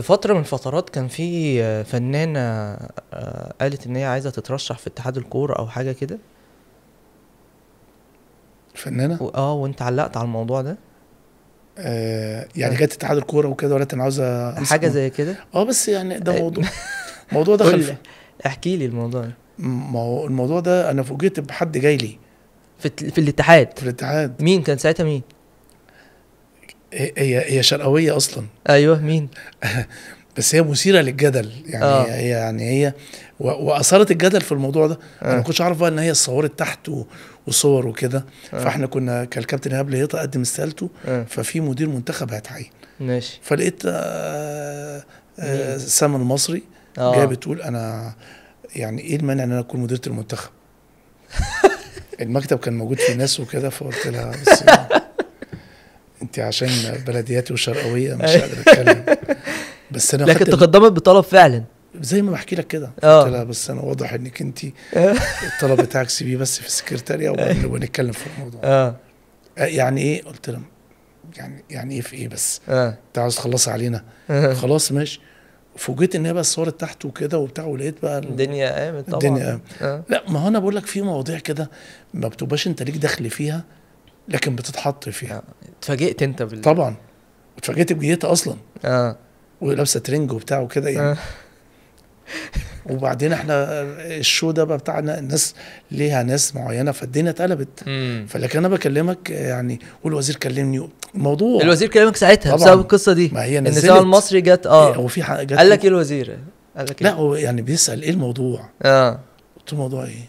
في فترة من الفترات كان في فنانة قالت ان هي عايزة تترشح في اتحاد الكورة او حاجة كده. فنانه وانت علقت على الموضوع ده. يعني جت اتحاد الكوره وكده، ولا انا عاوزه امسك حاجة زي كده. بس يعني ده موضوع دخل قول لي، احكي لي الموضوع ده. ما هو الموضوع ده انا فوجئت بحد جاي لي في الاتحاد. في الاتحاد. مين كان ساعتها؟ مين؟ هي شرقويه اصلا. ايوه، مين؟ بس هي مثيره للجدل يعني. هي واثارت الجدل في الموضوع ده. انا ما كنتش اعرف بقى ان هي اتصورت تحت وصور وكده. فاحنا كنا كالكابتن ايهاب لهيطه قدم استقالته، ففي مدير منتخب هيتعين. ماشي. فلقيت سما المصري جايه بتقول انا يعني ايه المانع ان انا اكون مديره المنتخب. المكتب كان موجود فيه ناس وكده، فقلت لها بس انت عشان بلدياتي وشرقويه مش قادر اتكلم. بس انا لكن تقدمت بطلب فعلا زي ما بحكي لك كده. قلت لها بس انا واضح انك انت الطلب بتاعك سيبيه بس في السكرتاريه ونتكلم في الموضوع. يعني ايه؟ قلت لها يعني ايه في ايه بس؟ انت عاوز تخلصي علينا؟ خلاص ماشي. فوجئت ان هي بقى صورت تحت وكده وبتاع، ولقيت بقى الدنيا قامت طبعا. الدنيا لا، ما هو انا بقول لك في مواضيع كده ما بتبقاش انت ليك دخل فيها، لكن بتتحط فيها. اتفاجئت انت طبعا اتفاجئت بجيتها اصلا. ولابسه ترنج وبتاع وكده يعني. وبعدين احنا الشو ده بقى بتاعنا الناس ليها ناس معينه، فالدنيا اتقلبت. فلكن انا بكلمك يعني، والوزير كلمني الموضوع. الوزير كلمك ساعتها بسبب القصه دي؟ ما هي نزلت ان سما المصري جت. هو في حاجه قال لك ايه الوزير؟ قال لك لا هو يعني بيسال ايه الموضوع. قلت له الموضوع ايه؟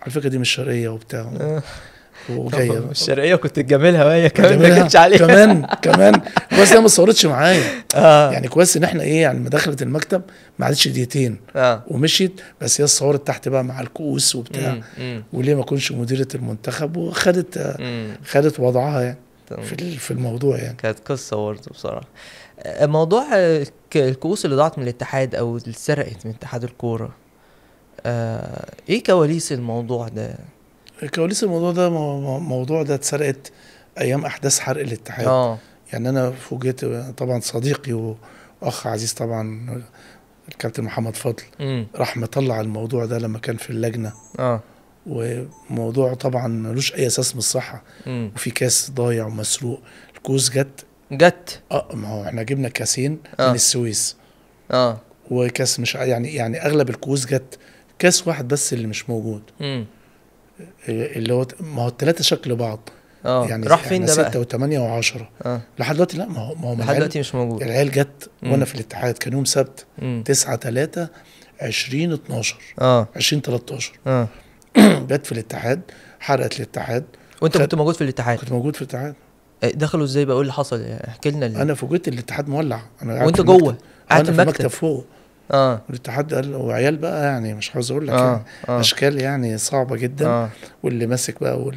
على فكره دي مش شرقيه وبتاع وجايه الشرقيه كنت تجاملها وهي كمان ما كانتش عليها. كمان كويس ما صورتش معايا. يعني كويس ان احنا يعني ما دخلت المكتب ما عادتش دقيقتين ومشيت، بس هي صورت تحت بقى مع الكؤوس وبتاع. وليه ما كنتش مديره المنتخب، خدت وضعها يعني في الموضوع يعني. كانت قصه برضه بصراحه. موضوع الكؤوس اللي ضاعت من الاتحاد او اللي اتسرقت من اتحاد الكوره، ايه كواليس الموضوع ده؟ كواليس الموضوع ده اتسرقت ايام احداث حرق الاتحاد. يعني انا فوجئت طبعا صديقي واخ عزيز طبعا الكابتن محمد فضل راح مطلع الموضوع ده لما كان في اللجنه. وموضوع طبعا ملوش اي اساس من الصحه. وفي كاس ضايع ومسروق. الكوس جت ما هو احنا جبنا كاسين من السويس. وكاس مش يعني اغلب الكؤوس جت، كاس واحد بس اللي مش موجود. اللي هو ما هو الثلاثه شكل بعض. يعني راح فين ده بقى؟ 6 و8 و10 لحد دلوقتي. لا ما هو لحد دلوقتي مش موجود. العيال جت وانا في الاتحاد، كان يوم سبت 9/3/2012 2013 جت في الاتحاد، حرقت الاتحاد. وانت كنت موجود في الاتحاد؟ كنت موجود في الاتحاد. دخلوا ازاي بقى؟ ايه اللي حصل؟ احكي لنا. انا فوجئت الاتحاد مولع. انا وانت جوه قاعد في المكتب فوق. الاتحاد قال وعيال بقى يعني مش عاوز اقول لك يعني اشكال يعني صعبه جدا. واللي ماسك بقى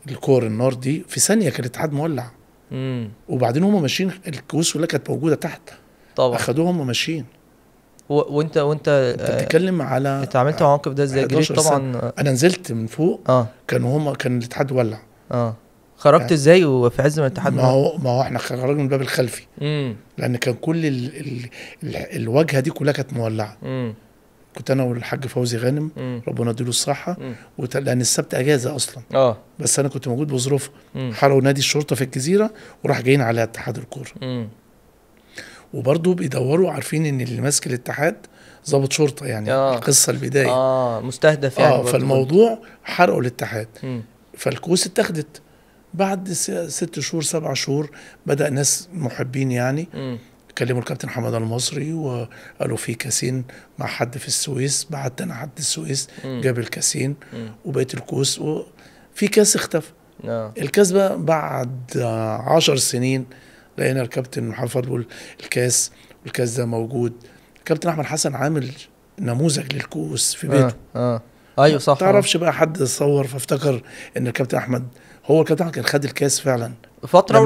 الكور النار دي في ثانيه كان الاتحاد مولع. وبعدين هم ماشيين، الكؤوس كلها كانت موجوده تحت طبعا، اخدوها هم ماشيين. وانت بتتكلم على اتعاملت مع الموقف ده ازاي؟ جريت طبعا. انا نزلت من فوق. كان الاتحاد ولع. خرجت يعني ازاي وفي عز ما الاتحاد؟ ما هو احنا خرجنا من الباب الخلفي. لان كان كل الواجهه دي كلها كانت مولعه. كنت انا والحاج فوزي غانم ربنا يديله الصحه. لان السبت اجازه اصلا. بس انا كنت موجود بظروف. حرقوا نادي الشرطه في الجزيره وراح جايين على اتحاد الكوره. وبرضه بيدوروا عارفين ان اللي ماسك الاتحاد ضابط شرطه يعني. القصه البدايه مستهدف يعني. فالموضوع حرقوا الاتحاد. فالكؤوس اتاخدت بعد 6 شهور 7 شهور. بدأ ناس محبين يعني كلموا الكابتن حمد المصري وقالوا في كاسين مع حد في السويس. بعت انا حد السويس جاب الكاسين وبقيت الكؤوس. وفي كاس اختفى. الكاس بقى بعد 10 سنين لقينا الكابتن محمد بيقول الكاس ده موجود. الكابتن احمد حسن عامل نموذج للكؤوس في بيته. ايوه صح. تعرفش بقى حد صور فافتكر ان الكابتن احمد هو الكابتن احمد كان خد الكاس فعلا فتره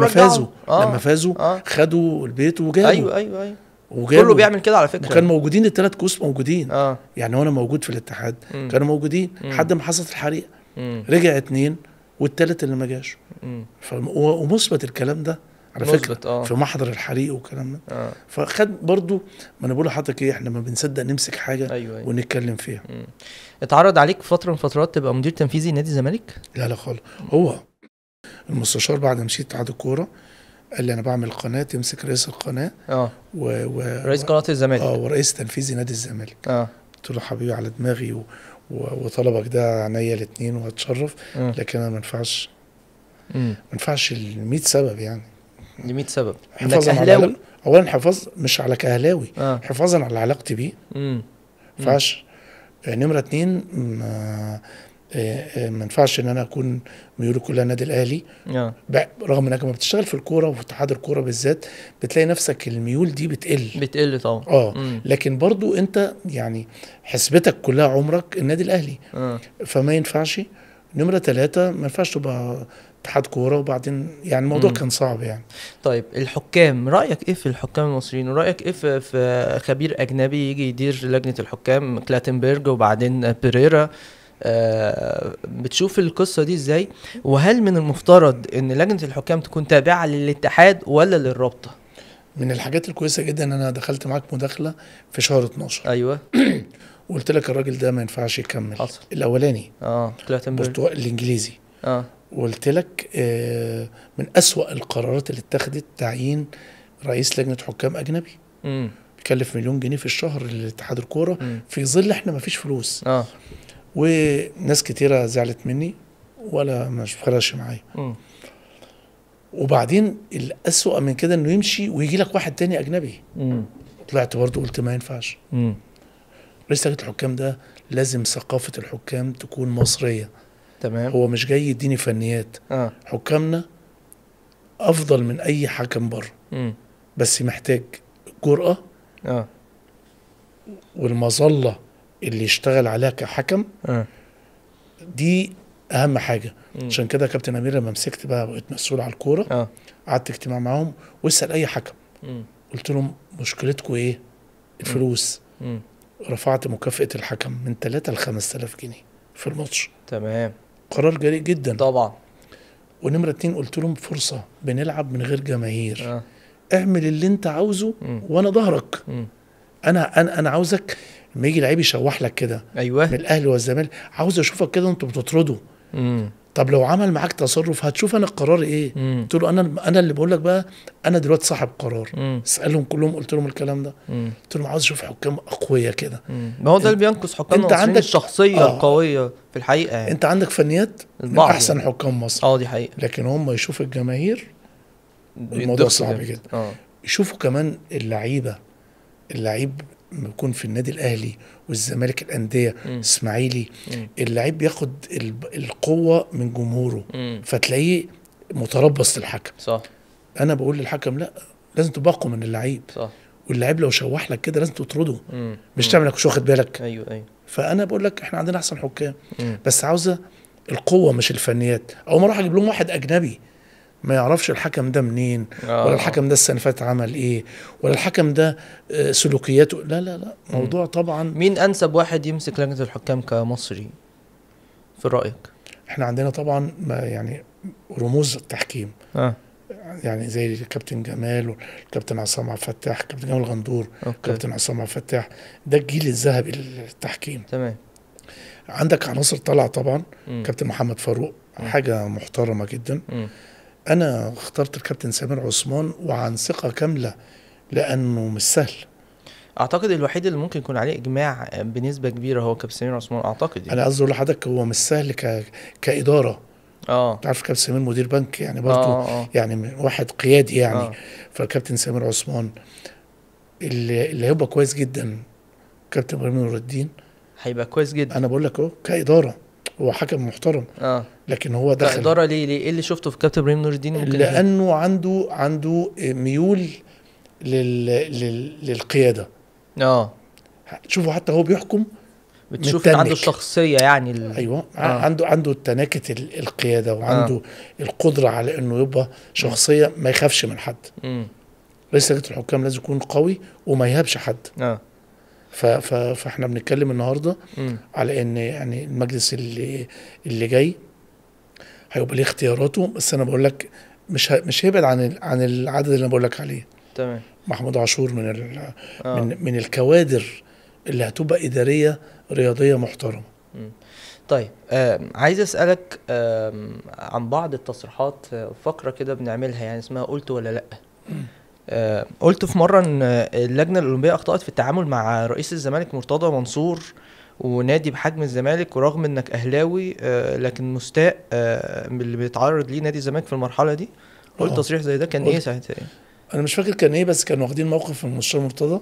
لما فازوا خدوا البيت وجابوا. ايوه كله بيعمل كده على فكره. وكان موجودين الثلاث كؤوس موجودين. يعني وانا موجود في الاتحاد كانوا موجودين لحد ما حصلت الحريقه. رجع 2 والثالث اللي ما جاش. ومثبت الكلام ده على فكره في محضر الحريق والكلام ده. فخد برضو، ما انا بقول لحضرتك ايه، احنا ما بنصدق نمسك حاجه أيوة. ونتكلم فيها. اتعرض عليك فتره من فترات تبقى مدير تنفيذي نادي الزمالك؟ لا خالص. هو المستشار بعد ما مشيت اتحاد الكوره قال لي انا بعمل قناه تمسك رئيس القناه رئيس قناه الزمالك ورئيس تنفيذي نادي الزمالك. قلت له حبيبي على دماغي وطلبك ده عينيا الاثنين وهتشرف، لكن انا ما ينفعش ل 100 سبب يعني. ل 100 سبب. حفاظا على اولا حفاظ مش على كهلاوي، حفاظا على علاقتي بيه. ما ينفعش. نمره 2 ما ينفعش ان انا اكون ميولي كلها نادي الاهلي. رغم انك لما بتشتغل في الكوره وفي اتحاد الكوره بالذات بتلاقي نفسك الميول دي بتقل طبعا. لكن برضو انت يعني حسبتك كلها عمرك النادي الاهلي. فما ينفعش. نمره 3 ما ينفعش تبقى اتحاد كوره وبعدين يعني الموضوع كان صعب يعني. طيب الحكام، رايك ايه في الحكام المصريين، ورايك ايه في خبير اجنبي يجي يدير لجنه الحكام، كلاتنبرج وبعدين بيريرا؟ بتشوف القصة دي ازاي؟ وهل من المفترض ان لجنة الحكام تكون تابعة للاتحاد ولا للرابطة؟ من الحاجات الكويسة جدا ان انا دخلت معاك مداخلة في شهر 12. ايوه. وقلت لك الراجل ده ما ينفعش يكمل. حصل. الاولاني كلاتنبرج الانجليزي. وقلت لك من اسوأ القرارات اللي اتخذت تعيين رئيس لجنة حكام اجنبي. بيكلف $1,000,000 جنيه في الشهر لاتحاد الكورة في ظل احنا ما فيش فلوس. وناس كتيرة زعلت مني ولا مش فرقش معايا. وبعدين الأسوأ من كده انه يمشي ويجي لك واحد تاني اجنبي. طلعت برضو قلت ما ينفعش. رئيس لجنة الحكام ده لازم ثقافة الحكام تكون مصرية. تمام. هو مش جاي يديني فنيات. حكامنا افضل من اي حكم بره. بس محتاج جرأة والمظلة اللي يشتغل عليها كحكم. دي اهم حاجه. عشان كده كابتن امير لما مسكت بقى بقيت مسؤول على الكوره، قعدت اجتماع معاهم واسال اي حكم. قلت لهم مشكلتكم ايه؟ الفلوس. رفعت مكافاه الحكم من 3 ل 5000 جنيه في الماتش. تمام. قرار جريء جدا طبعا. ونمره 2 قلت لهم فرصه بنلعب من غير جماهير. اعمل اللي انت عاوزه وانا ظهرك. انا عاوزك لما يجي لعيب يشوح لك كده. ايوه. من الاهلي والزمالك عاوز اشوفك كده وانتوا بتطردوا. طب لو عمل معاك تصرف هتشوف انا القرار ايه. قلت له انا اللي بقول لك بقى، انا دلوقتي صاحب قرار. اسالهم كلهم، قلت لهم الكلام ده. قلت لهم عاوز اشوف حكام اقوياء كده. ما هو ده اللي بينقص حكام مصريين، عندك الشخصيه القويه في الحقيقه يعني. انت عندك فنيات من احسن حكام مصر. دي حقيقه. لكن هم يشوفوا الجماهير الموضوع صعب جدا. يشوفوا كمان اللعيب بيكون في النادي الاهلي والزمالك الانديه اسماعيلي، اللعيب بياخد القوه من جمهوره. فتلاقيه متربص للحكم. صح. انا بقول للحكم لا، لازم تبقوا من اللعيب. صح. واللعيب لو شوح لك كده لازم تطرده. مش تعمل انك مش واخد بالك. ايوه. فانا بقول لك احنا عندنا احسن حكام. بس عاوزه القوه مش الفنيات. او ما اروح اجيب لهم واحد اجنبي ما يعرفش الحكم ده منين، ولا الحكم ده السنه اللي فاتت عمل ايه، ولا الحكم ده سلوكياته. لا موضوع طبعا. مين انسب واحد يمسك لجنه الحكام كمصري في رايك؟ احنا عندنا طبعا يعني رموز التحكيم. يعني زي الكابتن جمال والكابتن عصام عبد الفتاح، كابتن جمال غندور، كابتن عصام عبد الفتاح، ده الجيل الذهبي للتحكيم. تمام. عندك عناصر طالعه طبعا. كابتن محمد فاروق حاجه محترمه جدا. انا اخترت الكابتن سمير عثمان وعن ثقه كامله لانه مش سهل. اعتقد الوحيد اللي ممكن يكون عليه اجماع بنسبه كبيره هو كابتن سمير عثمان، اعتقد يعني. انا قصدي اقول لحضرتك هو مش سهل كاداره. تعرف كابتن سمير مدير بنك يعني برضه. يعني واحد قيادي يعني. فالكابتن سمير عثمان اللي هيبقى كويس جدا كابتن ابراهيم نور الدين هيبقى كويس جدا. انا بقول لك اهو كاداره هو حكم محترم. لكن هو دخل كاداره ليه ايه اللي شفته في كابتن ابراهيم نور الدين؟ ممكن لانه عنده ميول للقياده. تشوفوا حتى هو بيحكم بتشوف ان عنده الشخصيه يعني ايوه. عنده تناكه القياده وعنده القدره على انه يبقى شخصيه ما يخافش من حد. رئيس لجنه الحكام لازم يكون قوي وما يهابش حد. فاحنا بنتكلم النهارده على ان يعني المجلس اللي جاي هيبقى ليه اختياراته. بس انا بقول لك مش هيبعد عن العدد اللي انا بقول لك عليه. تمام. محمود عاشور من الكوادر اللي هتبقى اداريه رياضيه محترمه. طيب عايز اسالك عن بعض التصريحات، فقره كده بنعملها يعني اسمها قلت ولا لا. قلت في مره ان اللجنه الاولمبيه اخطات في التعامل مع رئيس الزمالك مرتضى منصور ونادي بحجم الزمالك، ورغم انك اهلاوي لكن مستاء من اللي بيتعرض ليه نادي الزمالك في المرحله دي. قلت تصريح زي ده كان ايه ساعتها؟ انا مش فاكر كان ايه، بس كانوا واخدين موقف من المستشار مرتضى.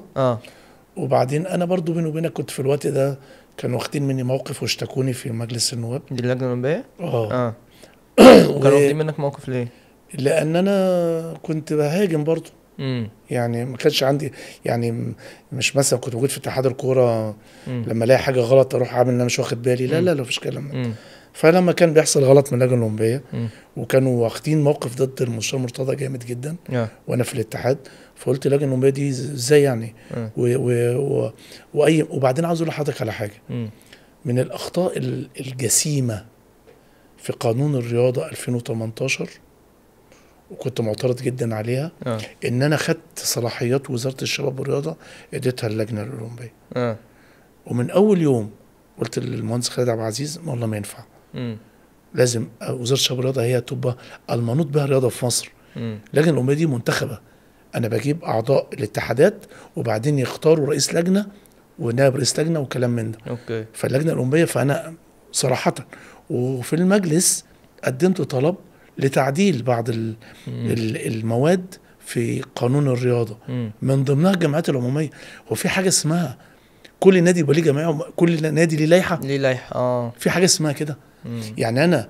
وبعدين انا برضو بيني وبينك كنت في الوقت ده كانوا واخدين مني موقف واشتكوني في مجلس النواب دي اللجنه الاولمبيه. وكانوا واخدين منك موقف ليه؟ لان انا كنت بهاجم برضو. يعني ما كانش عندي، يعني مش مثلا كنت موجود في اتحاد الكوره لما الاقي حاجه غلط اروح اعمل ان انا مش واخد بالي. لا مفيش كلام. فلما كان بيحصل غلط من اللجنه الاولمبيه وكانوا واخدين موقف ضد المستشار مرتضى جامد جدا وانا في الاتحاد، فقلت اللجنه الاولمبيه دي ازاي يعني؟ وبعدين عاوز اقول لحضرتك على حاجه. من الاخطاء الجسيمه في قانون الرياضه 2018 وكنت معترض جدا عليها ان انا خدت صلاحيات وزاره الشباب والرياضه اديتها اللجنه الاولمبيه. ومن اول يوم قلت للمهندس خالد عبد العزيز والله ما ينفع. لازم وزاره الشباب والرياضه هي تبقى المنوط بها الرياضه في مصر. اللجنه الاولمبيه دي منتخبه، انا بجيب اعضاء الاتحادات وبعدين يختاروا رئيس لجنه ونائب رئيس لجنه وكلام من ده. فاللجنه الاولمبيه، فانا صراحه وفي المجلس قدمت طلب لتعديل بعض المواد في قانون الرياضه من ضمنها الجمعيات العموميه. وفي حاجه اسمها كل نادي يبقى ليه جمعيه، كل نادي ليه لائحه. في حاجه اسمها كده. يعني انا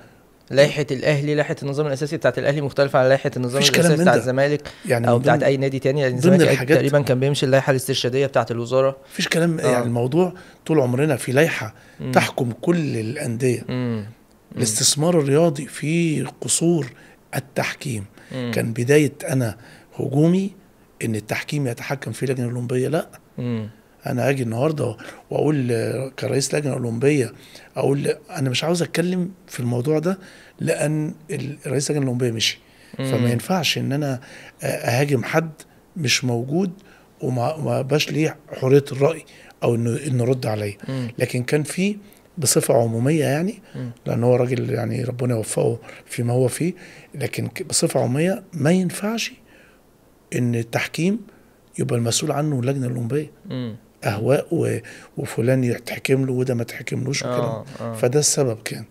لائحه الاهلي، لائحه النظام الاساسي بتاعت الاهلي مختلفه عن لائحه النظام الاساسي بتاع الزمالك يعني او بتاعت اي نادي تاني. يعني الزمالك تقريبا كان بيمشي اللائحه الاسترشاديه بتاعت الوزاره. مفيش كلام. يعني الموضوع طول عمرنا في لائحه تحكم كل الانديه. الاستثمار الرياضي في قصور التحكيم. كان بدايه انا هجومي ان التحكيم يتحكم في اللجنه الاولمبيه. لا، انا اجي النهارده واقول كرئيس لجنه اولمبيه اقول انا مش عاوز اتكلم في الموضوع ده لان رئيس اللجنه الاولمبيه مشي. فما ينفعش ان انا اهاجم حد مش موجود وما باش ليه حريه الراي او انه رد عليا. لكن كان في بصفه عموميه يعني لان هو راجل يعني ربنا يوفقه فيما هو فيه، لكن بصفه عموميه ما ينفعش ان التحكيم يبقى المسؤول عنه اللجنه الاولمبيه. اهواء وفلان يتحكم له وده ما تحكملوش وكده. فده السبب كان.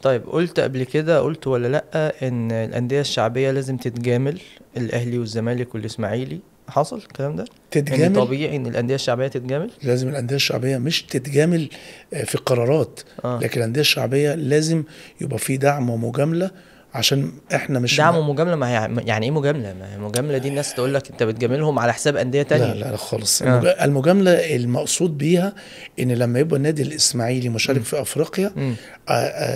طيب قلت قبل كده، قلت ولا لا، ان الانديه الشعبيه لازم تتجامل، الاهلي والزمالك والاسماعيلي؟ حصل الكلام ده؟ تتجامل؟ يعني طبيعي ان الانديه الشعبيه تتجامل؟ لازم الانديه الشعبيه مش تتجامل في قرارات، لكن الانديه الشعبيه لازم يبقى في دعم ومجامله، عشان احنا مش دعم ومجامله. ما هي يعني ايه مجامله؟ ما هي مجامله دي الناس تقول لك انت بتجاملهم على حساب انديه تانية. لا خالص. المجامله المقصود بيها ان لما يبقى النادي الاسماعيلي مشارك في افريقيا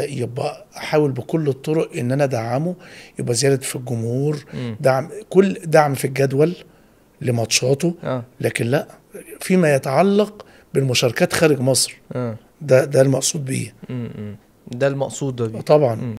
يبقى احاول بكل الطرق ان انا ادعمه، يبقى زياده في الجمهور، كل دعم في الجدول لماتشاته. لكن لا فيما يتعلق بالمشاركات خارج مصر. ده المقصود بيه. ده المقصود ده بيه طبعا.